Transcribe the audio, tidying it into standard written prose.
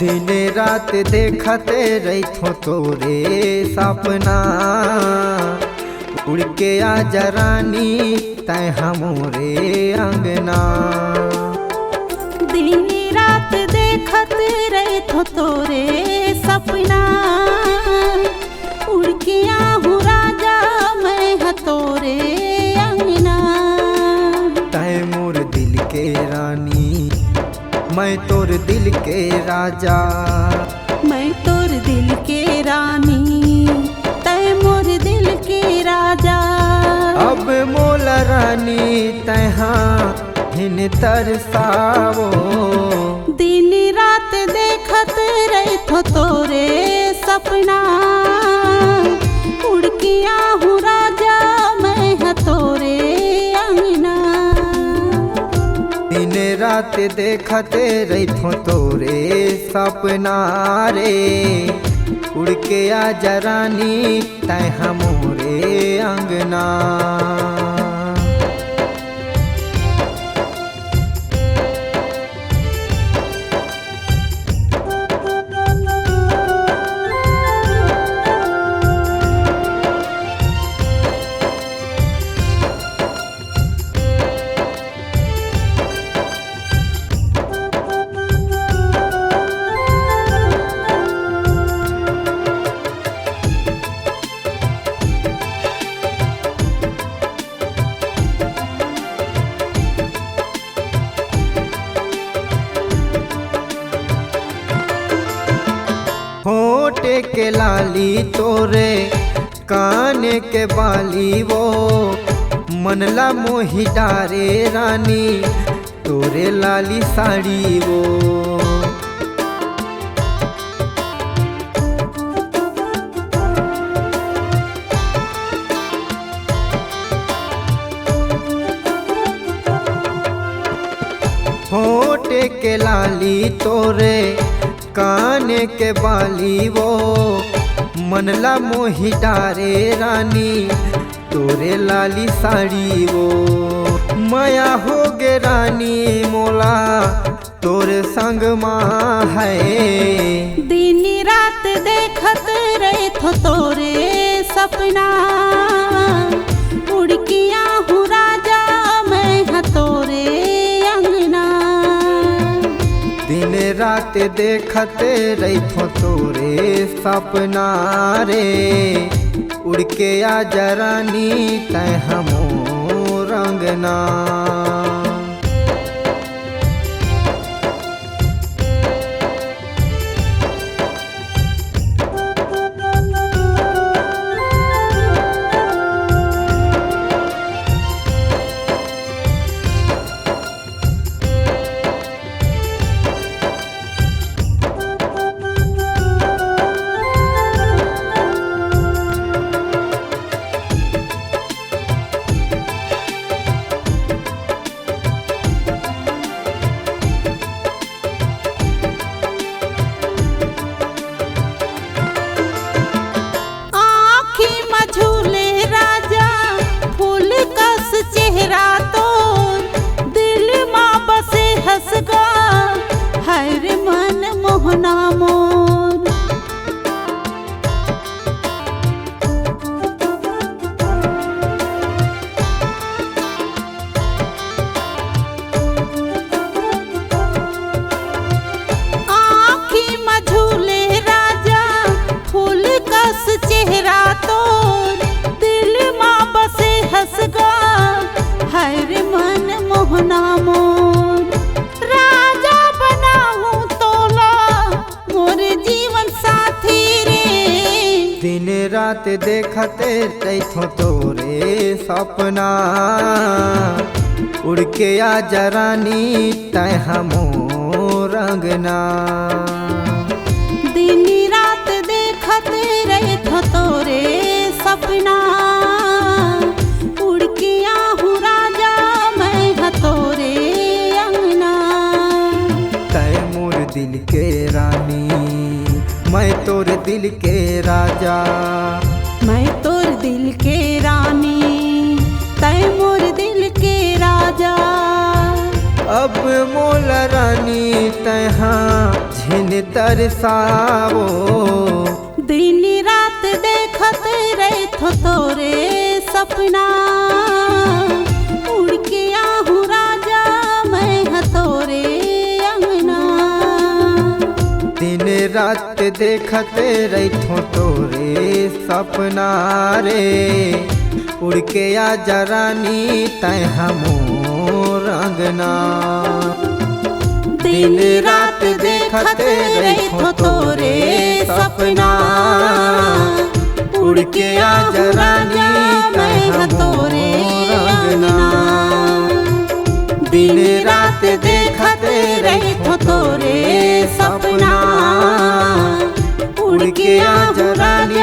दिन रात देखते रही तोरे सपना, उड़ के आजा रानी तै हमरे अंगना। दिन रात देखत रहे तोरे सपना, उड़ के आहूँ राजा मैं तोरे अंगना। तै मोर दिल के रानी मैं तोर दिल के राजा, मैं तोर दिल के रानी तै मोर दिल के राजा। अब मोला रानी तहाँ हिन तरसावो, दिन रात देखत रहे तोरे सपना, उड़ के आहूँ राजा मैं तोरे अंगना। दिन रात देखते रही तोरे सपना रे, उड़ के आजा रानी तै हमरे अंगना। होठे के लाली तोरे कान के बाली वो, मनला मोही डारे रानी तोरे लाली साड़ी वो। होठे के लाली तोरे कान के बाली वो, मनला मोही डारे रानी तोरे लाली साड़ी वो। माया हो गे रानी मोला तोरे संग माँ है, दिन रात देखत रहे तोरे सपना, उड़ के आहूँ राजा मैं तोरे अंगना। दिन रात देखते रही तोरे सपना रे, उड़ के आजा रानी तै हमोर अंगना। चेहरा तो दिल माँ बसे हंसगा, हर मन मोहना मोर। आँखी मझूले राजा फूल कस चेहरा तो, दिल माँ बसे हंसगा, हर मन मोहना मोर। राजा बनाऊं तोला मोर जीवन साथी रे, दिन रात देखते रही तोरे सपना, उड़ के आजा रानी तै हमोर अंगना। दिन रात देखत रहे तोरे सपना, उड़ के आहूँ राजा मैं तोरे अंगना। तै मोर दिल के रानी मैं तोर दिल के राजा, मैं तोर दिल के रानी तै मोर दिल के राजा। अब मोला रानी तहाँ झिन तरसावो। दिन रात देखत रहथो तोरे सपना, उड़ के आहूँ राजा मैं हतोरे अंगना। दिन रात देखत रहथो तोरे सपना रे, उड़ के आजा रानी तै हमोर अंगना। दिन रात देखत रहथो तोरे सपना, उड़ के आजा रानी तै हमोर अंगना। दिन रात देखत रहथो तोरे सपना, उड़ के आजा रानी